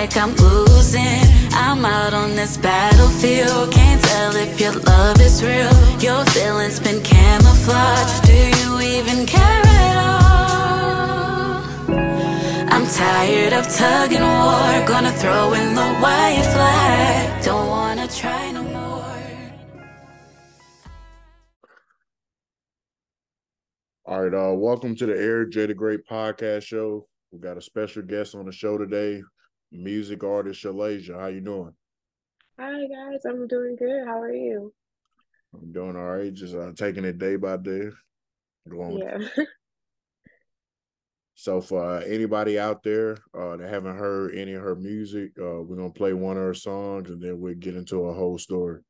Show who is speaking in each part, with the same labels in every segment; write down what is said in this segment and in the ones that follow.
Speaker 1: like I'm losing. I'm out on this battlefield. Can't tell if your love is real. Your feelings been camouflaged. Do you even care at all? I'm tired of tug and war. Gonna throw in the white flag. Don't wanna try no more.
Speaker 2: All right, welcome to the Eric J. the Great podcast show. We got a special guest on the show today, music artist Shalaisha. How you doing?
Speaker 3: Hi guys, I'm doing good. How are you?
Speaker 2: I'm doing all right, just taking it day by day. Going.
Speaker 3: Yeah.
Speaker 2: So for anybody out there that haven't heard any of her music, we're gonna play one of her songs and then we'll get into a whole story.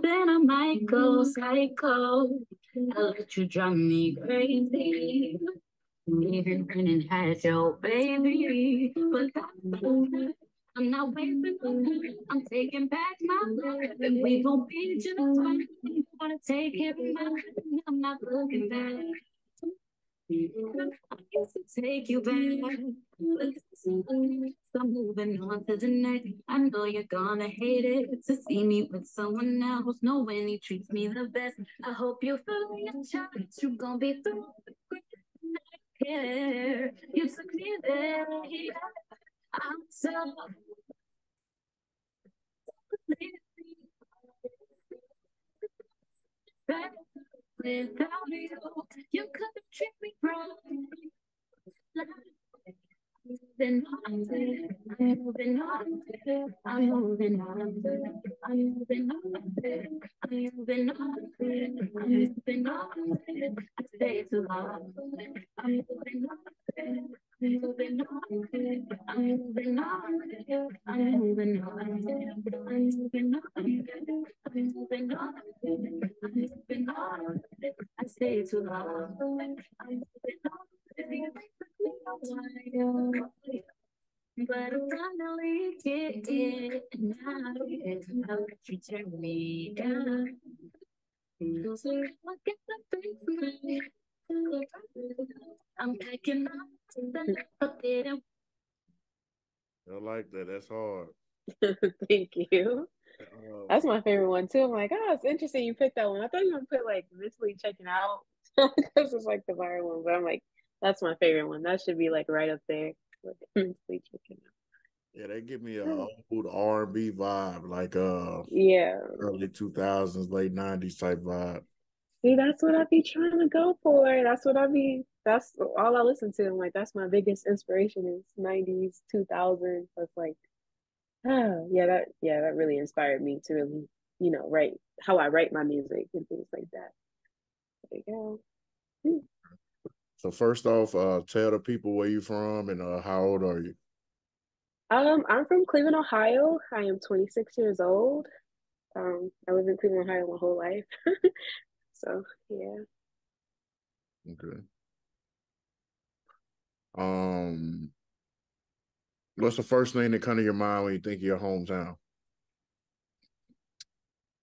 Speaker 1: Then I might go psycho. I'll let you drive me crazy. Even when it has your baby. But I'm not waving. I'm taking back my life. We gon' be just fine. I'm gonna take care of my. I'm not looking back. I used to take you back. I'm moving on to the next. I know you're gonna hate it to see me with someone else. Knowing he treats me the best. I hope you feel your chance. You gon' be through. Care. You took me there. I'm so back without you. You couldn't treat me wrong. Then I'm moving on. I'm moving on. I'm moving on. I'm moving on. I'm moving on. I stay too long. I'm moving on. I'm moving on. I'm moving on. I'm moving on. I'm moving on. I'm moving on. I'm moving on. I stay too long. I'm moving on. But I'm finally getting out. How could you turn me down? So look at the face I'm packing up.
Speaker 2: I like that. That's hard.
Speaker 3: Thank you.
Speaker 2: Uh,
Speaker 3: That's my favorite one too. I'm like, oh, it's interesting you picked that one. I thought you were gonna put like mentally checking out because it's like the viral one, but I'm like, that's my favorite one. That should be like right up there with mentally checking
Speaker 2: yeah, they give me a
Speaker 3: out.
Speaker 2: old R&B vibe, like
Speaker 3: Yeah.
Speaker 2: early 2000s, late 90s type vibe.
Speaker 3: See, that's what I be trying to go for. That's all I listen to. I'm like, that's my biggest inspiration is 90s, 2000s. That's like, that really inspired me to really, write how I write my music and things like that. There you go.
Speaker 2: So first off, tell the people where you from and how old are you?
Speaker 3: I'm from Cleveland, Ohio. I am 26 years old. I lived in Cleveland, Ohio my whole life. So yeah.
Speaker 2: Okay. Um, what's the first thing that comes to your mind when you think of your hometown?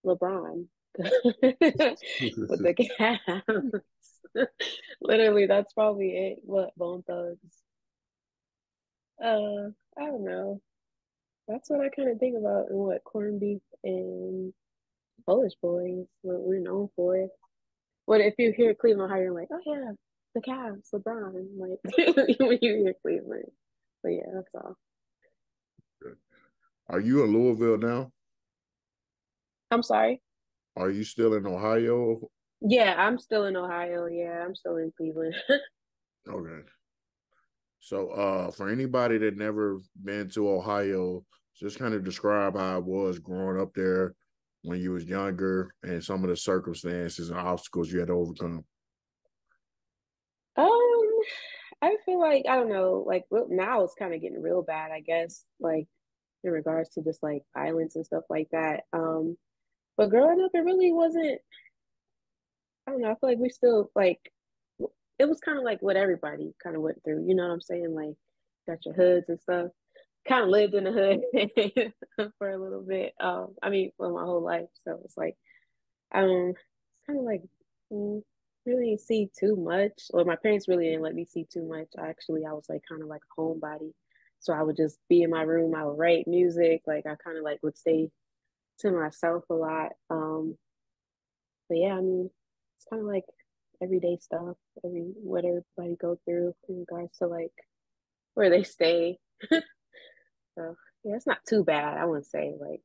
Speaker 3: LeBron with the Cavs. Literally, that's probably it. What Bone Thugs? I don't know. That's what I kind of think about and what corned beef and Polish boys, what we're known for. What if you hear Cleveland Ohio, you're like, oh yeah, the Cavs, LeBron, like when you hear Cleveland. But yeah, that's all.
Speaker 2: Are you in Louisville now?
Speaker 3: I'm sorry.
Speaker 2: Are you still in Ohio?
Speaker 3: Yeah, I'm still in Ohio. Yeah, I'm still in Cleveland.
Speaker 2: Okay. So for anybody that never been to Ohio, just kind of describe how it was growing up there when you was younger and some of the circumstances and obstacles you had to overcome.
Speaker 3: Um, I feel like I don't know, like now it's kind of getting real bad, I guess, like in regards to just like violence and stuff like that. But growing up, it really wasn't. I don't know. I feel like we still like it was kind of like what everybody kind of went through. You know what I'm saying? Like got your hoods and stuff. Kind of lived in the hood for a little bit. I mean, for my whole life. So it's like it's kind of like mm, really see too much. Or my parents really didn't let me see too much. I was like kind of like a homebody. So I would just be in my room. I would write music. Like I kind of like would stay to myself a lot. But yeah, I mean, it's kind of like everyday stuff, what everybody go through in regards to like where they stay. So yeah, it's not too bad. I wouldn't say like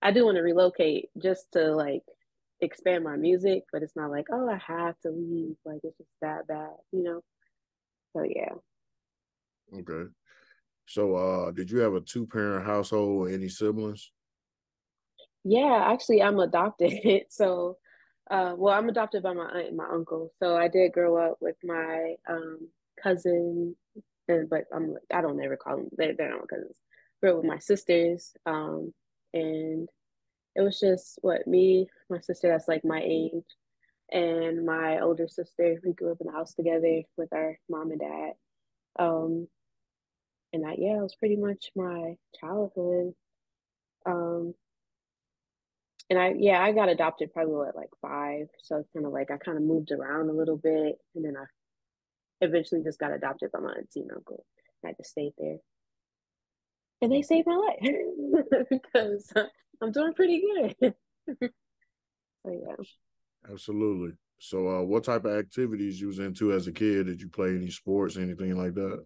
Speaker 3: I do want to relocate just to like expand my music, but it's not like oh I have to leave. Like it's just that bad, you know. So yeah,
Speaker 2: Okay. So, did you have a two-parent household or any siblings?
Speaker 3: yeah. Actually, I'm adopted. So, well, I'm adopted by my aunt and my uncle. So I did grow up with my cousin, and but I don't ever call them. They're not my cousins. Grew up with my sisters, and it was just what me, my sister that's like my age, and my older sister. We grew up in the house together with our mom and dad. Um, and that yeah, it was pretty much my childhood. Um, and I got adopted probably at like 5, so it's kind of like I kind of moved around a little bit, and then I eventually just got adopted by my auntie and uncle. I just stayed there, and they saved my life because I'm doing pretty good. So yeah.
Speaker 2: Absolutely. So, what type of activities you was into as a kid? Did you play any sports, anything like that?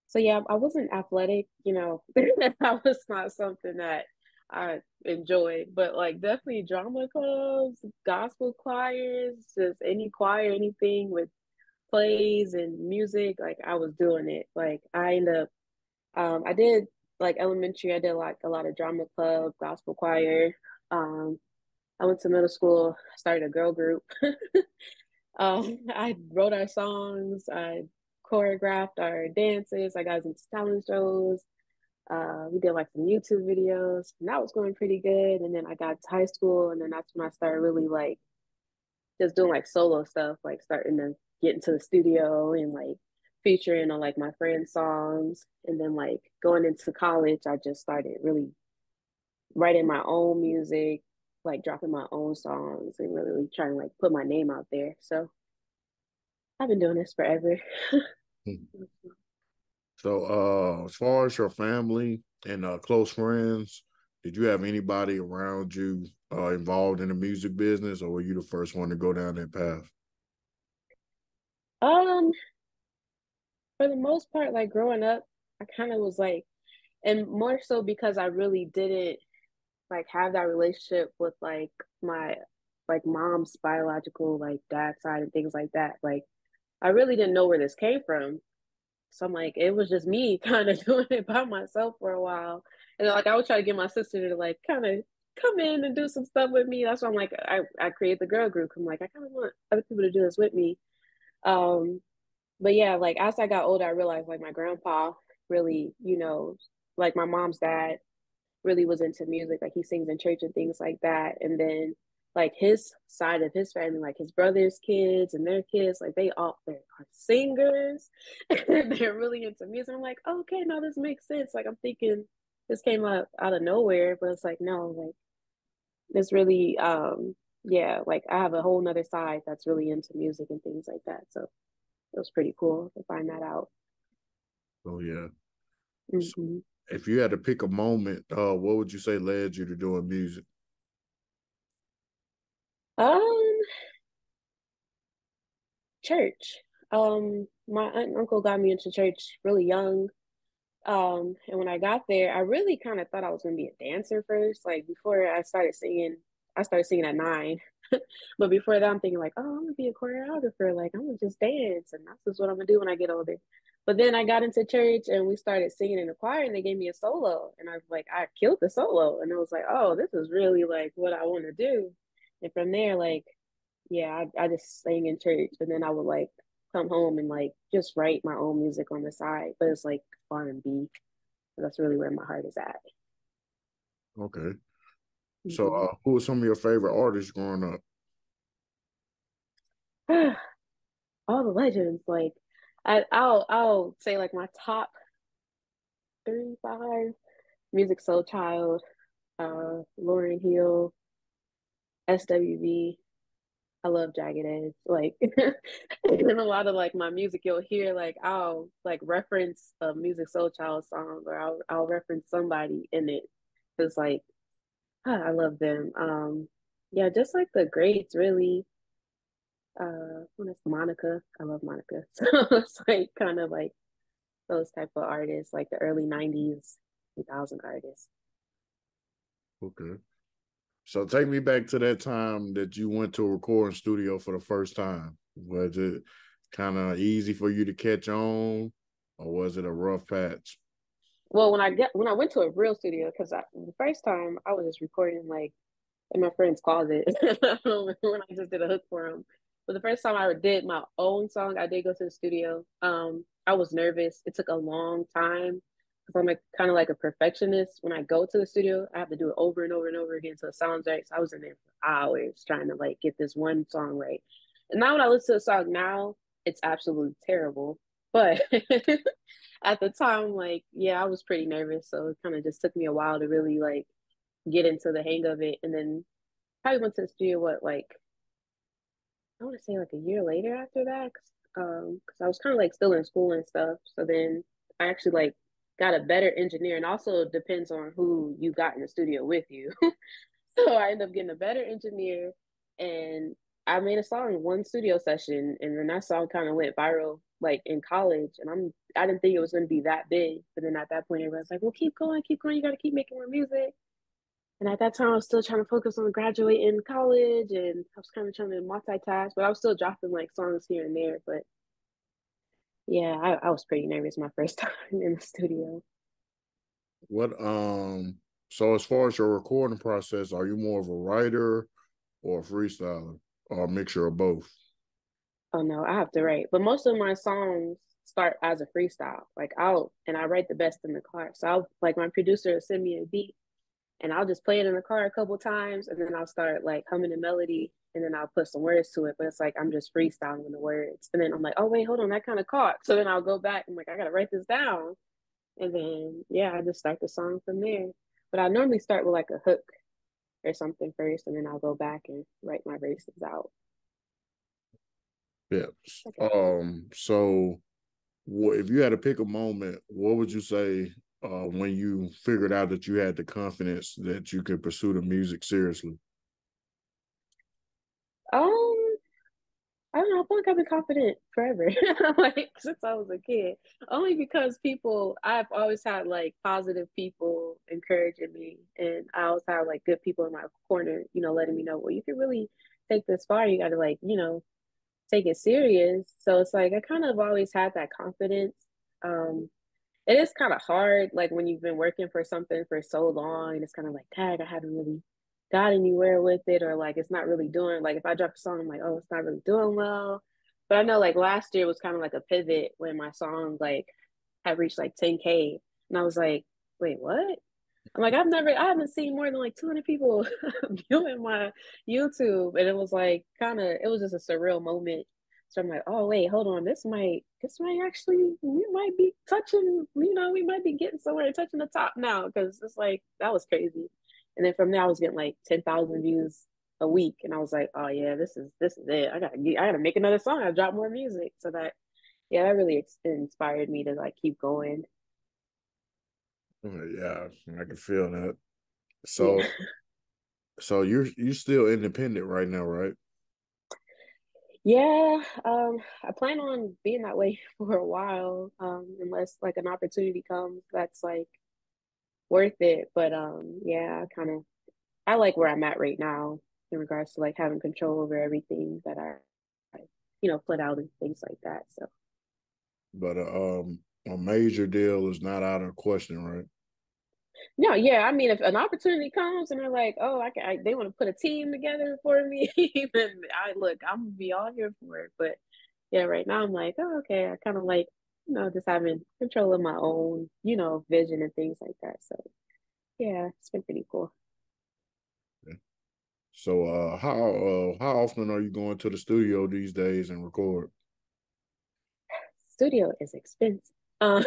Speaker 3: So yeah, I wasn't athletic, that was not something that I enjoyed, but like definitely drama clubs, gospel choirs, just any choir, anything with plays and music, like I was doing it. Like I ended up I did like elementary, I did like a lot of drama club, gospel choir. Um I went to middle school, started a girl group. I wrote our songs, I choreographed our dances, I got into talent shows. We did like some YouTube videos, and that was going pretty good. And then I got to high school, and then that's when I started really like just doing like solo stuff, like starting to get into the studio and like featuring on like my friends' songs. And then like going into college, I just started really writing my own music, like dropping my own songs and really trying to like put my name out there. So I've been doing this forever.
Speaker 2: Hmm. So, as far as your family and close friends, did you have anybody around you involved in the music business, or were you the first one to go down that path?
Speaker 3: um, for the most part, like growing up, I kind of was like, and more so because I really didn't like have that relationship with like my like mom's biological like dad side and things like that. Like I really didn't know where this came from. So I'm like, it was just me kind of doing it by myself for a while. And like I would try to get my sister to like kind of come in and do some stuff with me. That's why I'm like, I create the girl group. I'm like, I kind of want other people to do this with me. Um, but yeah, like as I got older, I realized like my grandpa really, like my mom's dad really was into music. Like he sings in church and things like that. And then like his side of his family, like his brother's kids and their kids, like they are singers. They're really into music. I'm like, okay, now this makes sense. Like I'm thinking this came out of nowhere, but it's like no, like it's really yeah, like I have a whole nother side that's really into music and things like that. So it was pretty cool to find that out.
Speaker 2: Oh yeah. So,
Speaker 3: Hmm.
Speaker 2: if you had to pick a moment, what would you say led you to doing music?
Speaker 3: Um, church. My aunt and uncle got me into church really young. And when I got there, I really kind of thought I was gonna be a dancer first. Like before I started singing at 9. But before that, I'm thinking like, oh, I'm gonna be a choreographer. Like I'm gonna just dance, and that's just what I'm gonna do when I get older. But then I got into church and we started singing in the choir, and they gave me a solo, and I was like, I killed the solo, and it was like, oh, this is really like what I want to do. And from there, like, yeah, I just sang in church, and then I would like come home and like just write my own music on the side, but it's like R&B. That's really where my heart is at.
Speaker 2: Okay. So,
Speaker 3: Hmm.
Speaker 2: who were some of your favorite artists growing up?
Speaker 3: All the legends, like I'll say like my top 35: Music Soul Child, Lauryn Hill, SWV. I love Jagged Edge. Like, and a lot of like my music, you'll hear like I'll like reference a Music Soul Child song, or I'll reference somebody in it. It's like I love them. Yeah, just like the greats, really. When it's Monica, I love Monica. So it's like kind of like those type of artists, like the early '90s, 2000 artists.
Speaker 2: Okay. So take me back to that time that you went to a recording studio for the first time. Was it kind of easy for you to catch on, or was it a rough patch?
Speaker 3: Well, when I went to a real studio, because the first time I was just recording like in my friend's closet when I just did a hook for him. But the first time I did my own song, I did go to the studio. I was nervous. It took a long time because I'm like kind of like a perfectionist. When I go to the studio, I have to do it over and over and over again until it sounds right. So I was in there for hours trying to like get this one song right. And now when I listen to the song now, it's absolutely terrible. But at the time, like, yeah, I was pretty nervous. So it kind of just took me a while to really like get into the hang of it. And then probably went to the studio, what, like, I want to say like a year later after that. Cause I was kind of like still in school and stuff. So then I actually like got a better engineer, and also depends on who you got in the studio with you. So I ended up getting a better engineer, and I made a song in one studio session, and then that song kind of went viral like in college. And I didn't think it was going to be that big, but then at that point, everyone's like, "Well, keep going, keep going. You got to keep making more music." And at that time, I was still trying to focus on graduating in college, and I was kind of trying to multitask, but I was still dropping like songs here and there. But yeah, I was pretty nervous my first time in the studio.
Speaker 2: What so as far as your recording process, are you more of a writer or a freestyler or a mixture of both?
Speaker 3: Oh no, I have to write. But most of my songs start as a freestyle. Like I write the best in the car. So I'll like my producer will send me a beat, and I'll just play it in the car a couple times, and then I'll start like humming the melody, and then I'll put some words to it. But it's like I'm just freestyling the words, and then I'm like, oh wait, hold on, that kind of caught. So then I'll go back. I'm like, I gotta write this down, and then yeah, I just start the song from there. But I normally start with like a hook or something first, and then I'll go back and write my verses out.
Speaker 2: Yes.
Speaker 3: Okay.
Speaker 2: So if you had to pick a moment, what would you say when you figured out that you had the confidence that you could pursue the music seriously?
Speaker 3: Um, I don't know. I feel like I've been confident forever, like since I was a kid. Only because I've always had like positive people encouraging me, and I always had like good people in my corner, letting me know, well, you can really take this far. You got to like, take it serious. So it's like I kind of always had that confidence. Um, it is kind of hard, like when you've been working for something for so long, and it's kind of like, tag, I haven't really got anywhere with it, or like it's not really doing, like if I drop a song, I'm like, oh, it's not really doing well. But I know like last year was kind of like a pivot when my song like had reached like 10K, and I was like, wait, what? I'm like, I haven't seen more than like 200 people viewing my YouTube. And it was like it was just a surreal moment. So I'm like, oh wait, hold on. This might actually, we might be touching, we might be getting somewhere, touching the top now. Cause it's like, that was crazy. And then from there, I was getting like 10,000 views a week. And I was like, oh yeah, this is it. I gotta make another song. I drop more music. So yeah, that really inspired me to like keep going.
Speaker 2: Yeah, I can feel that.
Speaker 3: Yeah.
Speaker 2: So you're still independent right now, right?
Speaker 3: Yeah, I plan on being that way for a while, unless like an opportunity comes that's like worth it. But yeah, I like where I'm at right now in regards to like having control over everything that I put out and things like that. So
Speaker 2: But a major deal is not out of the question, right?
Speaker 3: no, yeah, I mean, if an opportunity comes and they're like, oh, they want to put a team together for me, then I'm gonna be all here for it. But yeah, right now I'm like, oh, okay, I kind of like, just having control of my own, vision and things like that. So yeah, it's been pretty cool.
Speaker 2: So how often are you going to the studio these days and record?
Speaker 3: Studio is expensive. Um,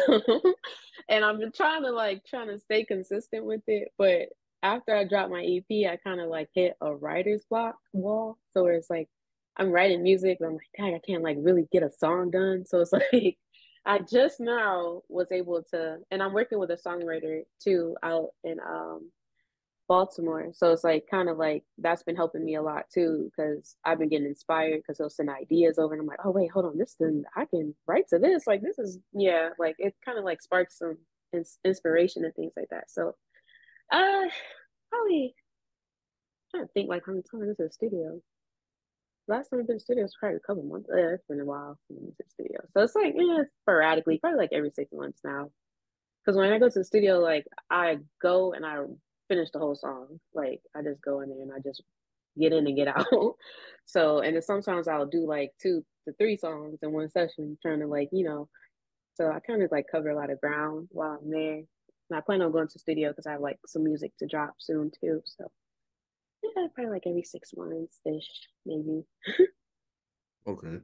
Speaker 3: and I've been trying to stay consistent with it, but after I dropped my EP, I kind of like hit a writer's block wall. So it's like I'm writing music, but I'm like, dang, I can't like really get a song done. So it's like I just now was able to, and I'm working with a songwriter too out in Baltimore. So it's like kind of like that's been helping me a lot too because I've been getting inspired because he'll send ideas over and I'm like, oh wait, hold on, this thing I can write to this. Like this is yeah, like it kind of like sparks some inspiration and things like that. So uh probably trying to think like how many times I've been to the studio. Last time I've been to the studio was probably a couple months. It's been a while since I've been to the studio. So it's like sporadically, probably like every 6 months now. Because when I go to the studio, like I go and I finish the whole song. Like I just go in there and I just get in and get out. So and then sometimes I'll do like 2 to 3 songs in one session, trying to so I kind of like cover a lot of ground while I'm there. And I plan on going to the studio because I have like some music to drop soon too. So yeah, probably like every 6 months ish, maybe.
Speaker 2: Okay.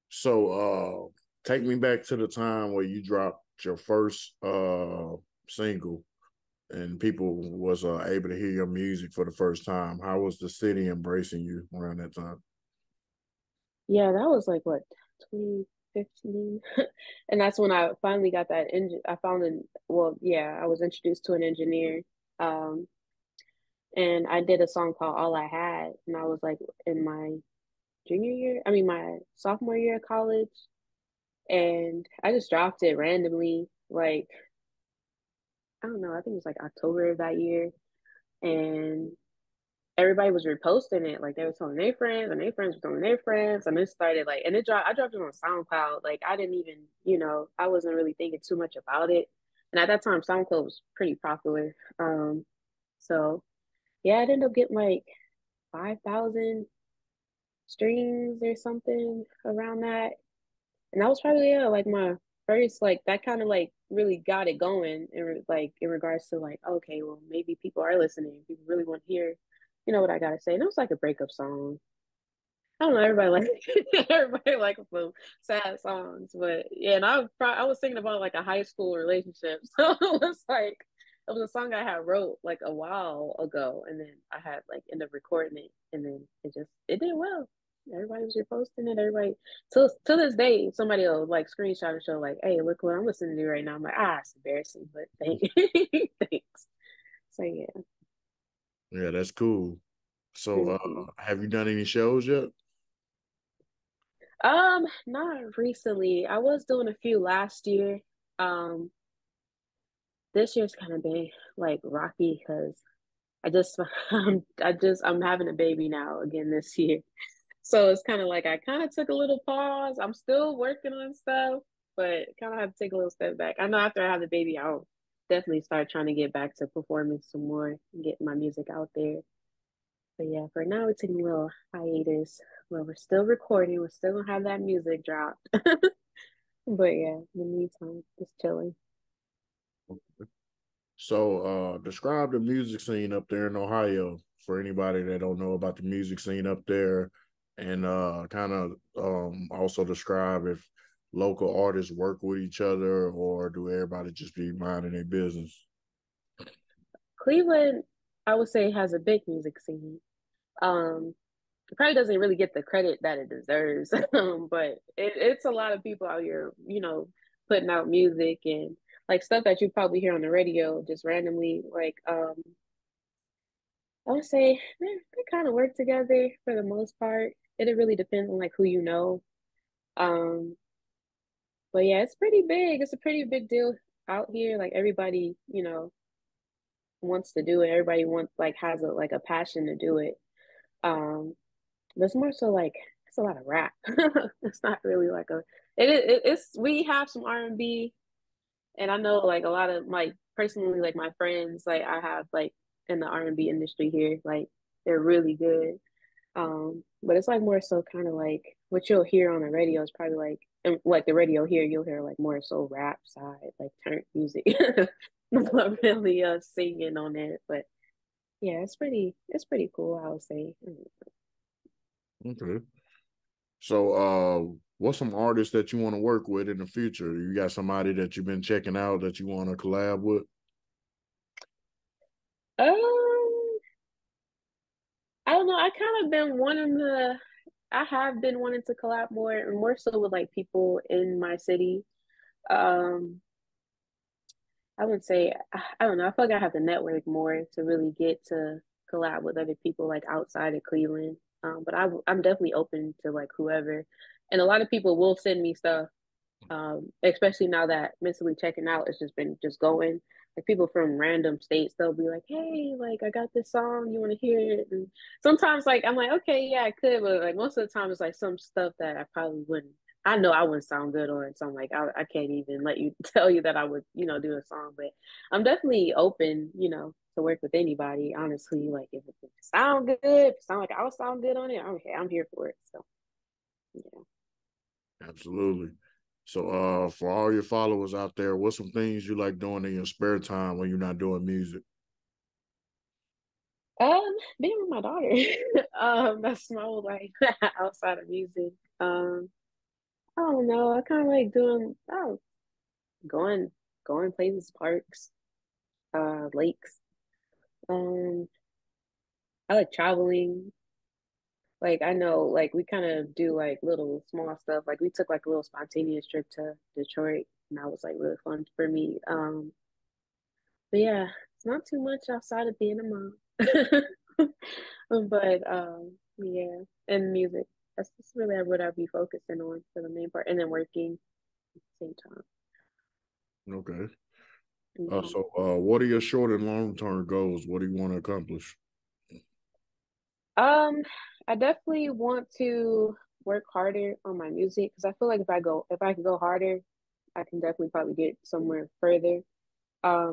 Speaker 2: So take me back to the time where you dropped your first single and people was able to hear your music for the first time. How was the city embracing you around that time?
Speaker 3: Yeah, that was like what 2015, and that's when I finally got that engine. I found an well, yeah, I was introduced to an engineer, um, and I did a song called "All I Had," and I was like in my junior year, I mean my sophomore year of college, and I just dropped it randomly, like I don't know, I think it was like October of that year, and everybody was reposting it. Like they were telling their friends, and their friends were telling their friends, and it started like, and it dropped. I dropped it on SoundCloud. Like I didn't even, I wasn't really thinking too much about it. And at that time, SoundCloud was pretty popular. So yeah, I ended up getting like 5,000 streams or something around that, and that was probably like my first like that kind of like really got it going like in regards to like okay, well maybe people are listening, people really want to hear what I gotta say. And it was like a breakup song. I don't know, everybody like everybody likes some sad songs, but yeah, and I was thinking about like a high school relationship, so it was a song I had wrote like a while ago, and then I had like ended up recording it, and then it did well. Everybody was reposting it. Everybody to this day, somebody will like screenshot and show like, "Hey, look what I'm listening to right now." I'm like, it's embarrassing, but thanks. So yeah.
Speaker 2: Yeah, that's cool. So
Speaker 3: Mhm.
Speaker 2: have you done any shows yet?
Speaker 3: Not recently. I was doing a few last year. Um, this year's kind of been like rocky because I just I'm having a baby now again this year. So it's kind of like I kind of took a little pause. I'm still working on stuff, but kind of have to take a little step back. I know after I have the baby, I'll definitely start trying to get back to performing some more and get my music out there. But yeah, for now, we're taking a little hiatus where we're still recording. We're still gonna have that music dropped. But yeah, in the meantime, just chilling.
Speaker 2: So describe the music scene up there in Ohio for anybody that don't know about the music scene up there, and kind of also describe if local artists work with each other or do everybody just be minding their business.
Speaker 3: Cleveland, I would say, has a big music scene. Um, it probably doesn't really get the credit that it deserves, but it's a lot of people out here, putting out music and like stuff that you probably hear on the radio just randomly. Like, I would say they kind of work together for the most part. It really depends on like who you know. Um, but yeah, it's pretty big. It's a pretty big deal out here. Like everybody, wants to do it. Everybody wants like has a passion to do it. Um, but it's more so like it's a lot of rap. It's not really like it's we have some R&B, and I know like a lot of my personally like my friends like I have like in the R&B industry here like they're really good. But it's like more so kind of like what you'll hear on the radio is probably like, and like the radio here, you'll hear like more so rap side, like turn music, not really singing on it. But yeah, it's pretty cool, I would say.
Speaker 2: Okay. So, what's some artists that you want to work with in the future? You got somebody that you've been checking out that you want to collab with?
Speaker 3: Um, I don't know. I have been wanting to collab more so with like people in my city. Um, I would say, I don't know. I feel like I have to network more to really get to collab with other people like outside of Cleveland. But I'm definitely open to like whoever. And a lot of people will send me stuff, especially now that mentally checking out has just been just going. Like people from random states, they'll be like, "Hey, like I got this song, you want to hear it?" And sometimes, like I'm like, "Okay, yeah, I could," but like most of the time, it's like some stuff that I probably wouldn't. I know I wouldn't sound good on, so I'm like, I can't even let you tell you that I would, do a song. But I'm definitely open, to work with anybody. Honestly, like if it sound good, if it sound like I would sound good on it, I'm here for it. So yeah.
Speaker 2: Absolutely. So, for all your followers out there, what's some things you like doing in your spare time when you're not doing music?
Speaker 3: Being with my daughter. That's my whole life outside of music. I don't know. I kind of like going, going places, parks, lakes. Um, I like traveling. Like I know, like we kind of do like little small stuff. Like we took like a little spontaneous trip to Detroit, and that was like really fun for me. But yeah, it's not too much outside of being a mom. But yeah, and music. That's really what I'd be focusing on for the main part, and then working at the same time.
Speaker 2: Okay.
Speaker 3: Yeah.
Speaker 2: So, what are your short and long term goals? What do you want to accomplish?
Speaker 3: Um, I definitely want to work harder on my music because I feel like if I can go harder, I can definitely probably get somewhere further.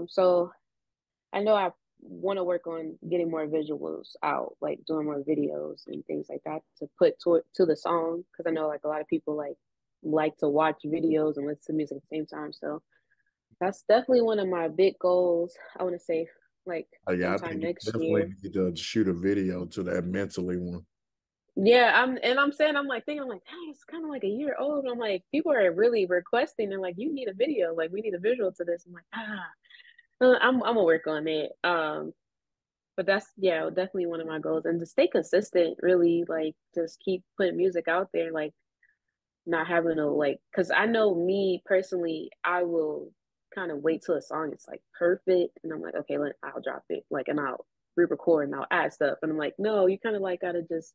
Speaker 3: So I know I want to work on getting more visuals out, like doing more videos and things like that to put to the song because I know like a lot of people like to watch videos and listen to music at the same time. So that's definitely one of my big goals. I want to say like
Speaker 2: Yeah, I
Speaker 3: sometime
Speaker 2: think you
Speaker 3: next
Speaker 2: definitely
Speaker 3: year.
Speaker 2: need to shoot a video to that mentally one.
Speaker 3: Yeah, I'm saying I'm like thinking I'm like, dang, it's kind of like a year old. I'm like, people are really requesting and like you need a video, like we need a visual to this. I'm like, I'm gonna work on it. But that's yeah, definitely one of my goals. And to stay consistent, really like just keep putting music out there, like not having to like because I know me personally, I will kind of wait till a song is like perfect and I'm like, okay, I'll drop it. Like and I'll re-record and I'll add stuff. And I'm like, no, you kind of like gotta just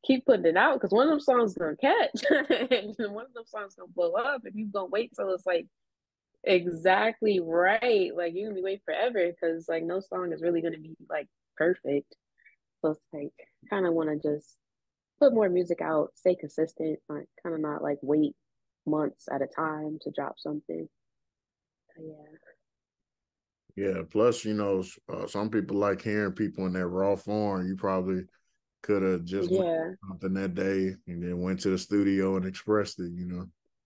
Speaker 3: keep putting it out because one of them songs is gonna catch and one of them songs gonna blow up if you gonna wait till it's like exactly right. Like you're gonna be waiting forever because like no song is really gonna be like perfect. So it's like kind of want to just put more music out, stay consistent, like kind of not like wait months at a time to drop something. So, yeah.
Speaker 2: Yeah. Plus, some people like hearing people in that raw form. You probably could have just went
Speaker 3: Yeah.
Speaker 2: something that day and then went to the studio and expressed it.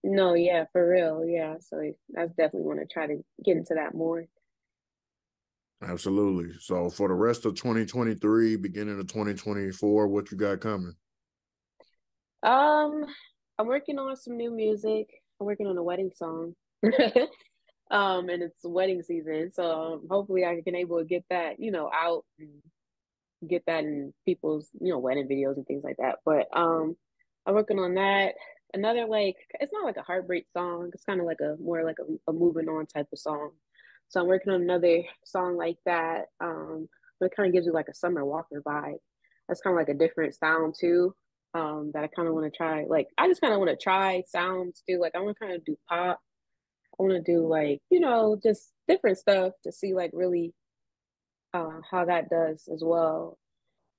Speaker 3: No, yeah, for real. Yeah. So I definitely want to try to get into that more.
Speaker 2: Absolutely. So for the rest of 2023, beginning of 2024, what you got coming?
Speaker 3: Um, I'm working on some new music. I'm working on a wedding song. And it's wedding season. So hopefully I can able to get that, out and get that in people's, wedding videos and things like that. But I'm working on that. Another like it's not like a heartbreak song. It's kind of like a more like a moving on type of song. So I'm working on another song like that. But it kind of gives you like a Summer Walker vibe. That's kind of like a different sound too. That I kind of want to try. Like I just kind of want to try sounds too. Like I want to kind of do pop. I want to do like, just different stuff to see like really how that does as well.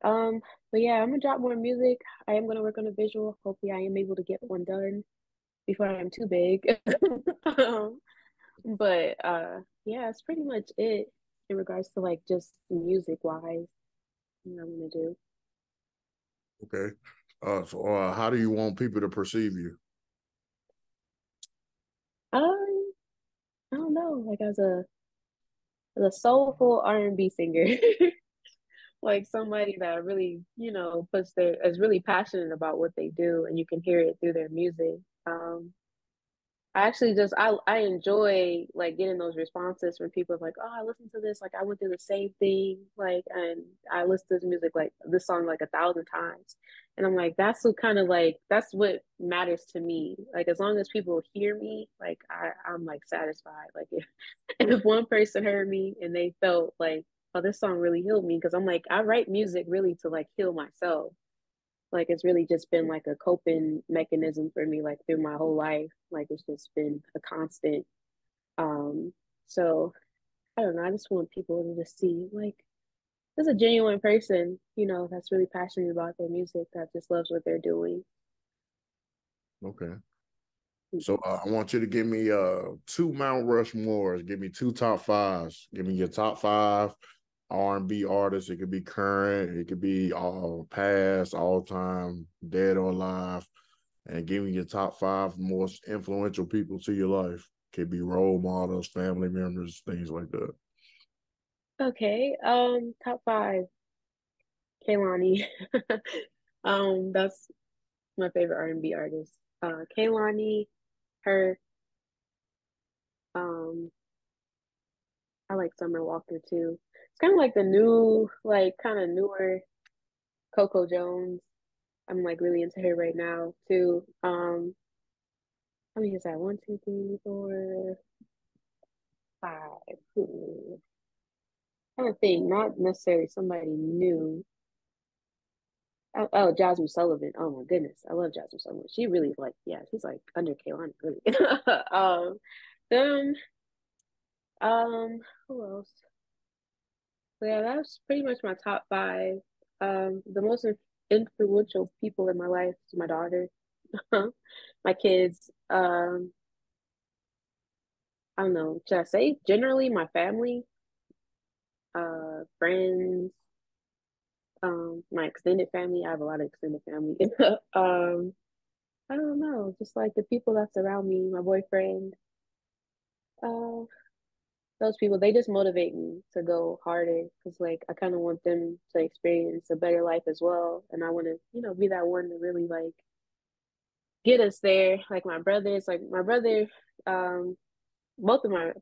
Speaker 3: Um, but yeah, I'm gonna drop more music. I am gonna work on a visual. Hopefully, I am able to get one done before I am too big. um, but yeah, that's pretty much it in regards to like just music wise. I'm gonna do.
Speaker 2: Okay. How do you want people to perceive you?
Speaker 3: Um, I don't know, like as a soulful R&B singer, like somebody that really, puts their is really passionate about what they do, and you can hear it through their music. Um, I actually just I enjoy like getting those responses from people like, oh, I listened to this, like I went through the same thing, like, and I listened to this music like this song like 1,000 times. And I'm like, that's what kind of like that's what matters to me. Like as long as people hear me, like I'm like satisfied. Like if if one person heard me and they felt like, oh, this song really healed me, because I'm like, I write music really to like heal myself. Like it's really just been like a coping mechanism for me, like through my whole life. Like it's just been a constant. Um, so I don't know. I just want people to just see like there's a genuine person, that's really passionate about their music, that just loves what they're doing.
Speaker 2: Okay. So
Speaker 3: Yes.
Speaker 2: I want you to give me two Mount Rushmores. Give me two top fives. Give me your top five R&B artists. It could be current. It could be all past, all time, dead or alive. And give me your top five most influential people to your life. Could be role models, family members, things like that.
Speaker 3: Okay. Top five. Kaylani. That's my favorite R&B artist. Kaylani, her. Um, I like Summer Walker too. It's kind of like the new, like kind of newer Coco Jones. I'm like really into her right now too. How many is that? One, two, three, four, five. I don't think not necessarily somebody new. Oh, Jasmine Sullivan. Oh my goodness, I love Jasmine Sullivan. She really like, yeah, she's like under Kaylani really. Them. Who else? So yeah, that's pretty much my top five. The most influential people in my life is my daughter, my kids. I don't know. Should I say generally my family, friends, my extended family. I have a lot of extended family. I don't know, just like the people that's around me, my boyfriend, uh, those people, they just motivate me to go harder, because like I kind of want them to experience a better life as well, and I want to, be that one to really like get us there. Like my brother, um, both of my,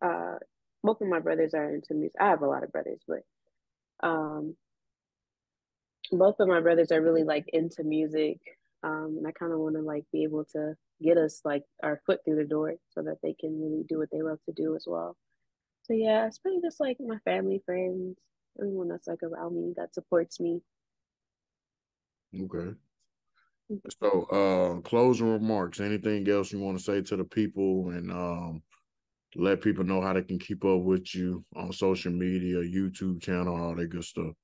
Speaker 3: uh, both of my brothers are into music. I have a lot of brothers, but um, both of my brothers are really like into music. And I kind of want to like be able to get us like our foot through the door so that they can really do what they love to do as well. So yeah, it's pretty just like my family, friends, everyone that's like around me that supports me.
Speaker 2: Okay. So closing remarks. Anything else you want to say to the people and let people know how they can keep up with you on social media, YouTube channel, all that good stuff.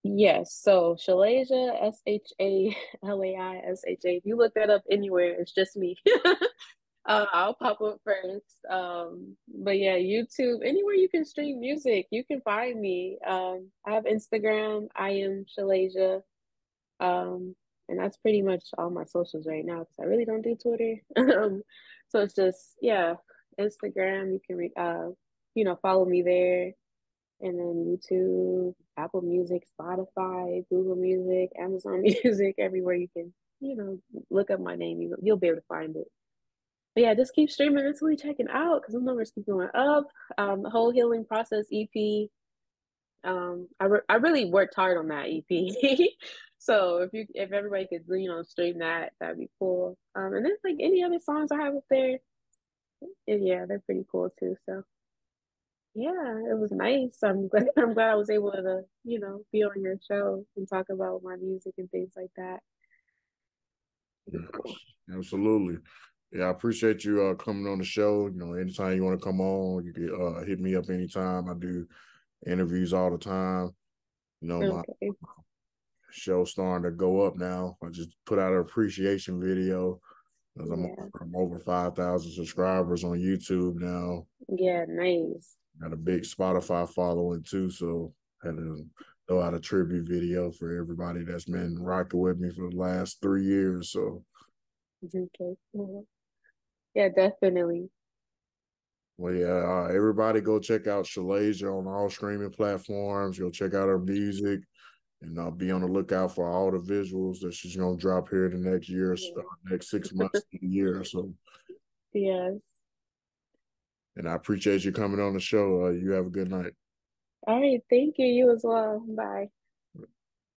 Speaker 3: Yes, so Shalaisha, Shalaisha. If you look that up anywhere, it's just me. I'll pop up first. But yeah, YouTube, anywhere you can stream music, you can find me. I have Instagram. I am Shalasia. And that's pretty much all my socials right now, because I really don't do Twitter. So it's just, yeah, Instagram. You can follow me there, and then YouTube, Apple Music, Spotify, Google Music, Amazon Music, everywhere you can, look up my name, you'll be able to find it. But yeah, just keep streaming until you check it out, because the numbers keep going up. The whole Healing Process EP. I really worked hard on that EP. So if everybody could stream that, that'd be cool. And then like any other songs I have up there, and yeah, they're pretty cool too. So yeah, it was nice. I'm glad I was able to be on your show and talk about my music and things like that. Pretty cool.
Speaker 2: Absolutely. Yeah, I appreciate you coming on the show. Anytime you want to come on, you can hit me up anytime. I do interviews all the time. My
Speaker 3: Okay.
Speaker 2: show's starting to go up now. I just put out an appreciation video because
Speaker 3: Yeah.
Speaker 2: I'm over 5,000 subscribers on YouTube now.
Speaker 3: Yeah. Nice.
Speaker 2: Got a big Spotify following too, so had to throw out a tribute video for everybody that's been rocking with me for the last 3 years. So,
Speaker 3: Okay. Yeah, definitely.
Speaker 2: well, yeah, everybody go check out Shalaisha on all streaming platforms. Go check out her music, and be on the lookout for all the visuals that she's gonna drop here in the next year,
Speaker 3: Yeah.
Speaker 2: next 6 months to a year. So,
Speaker 3: Yes.
Speaker 2: and I appreciate you coming on the show. You have a good night.
Speaker 3: All right. Thank you. You as well. Bye.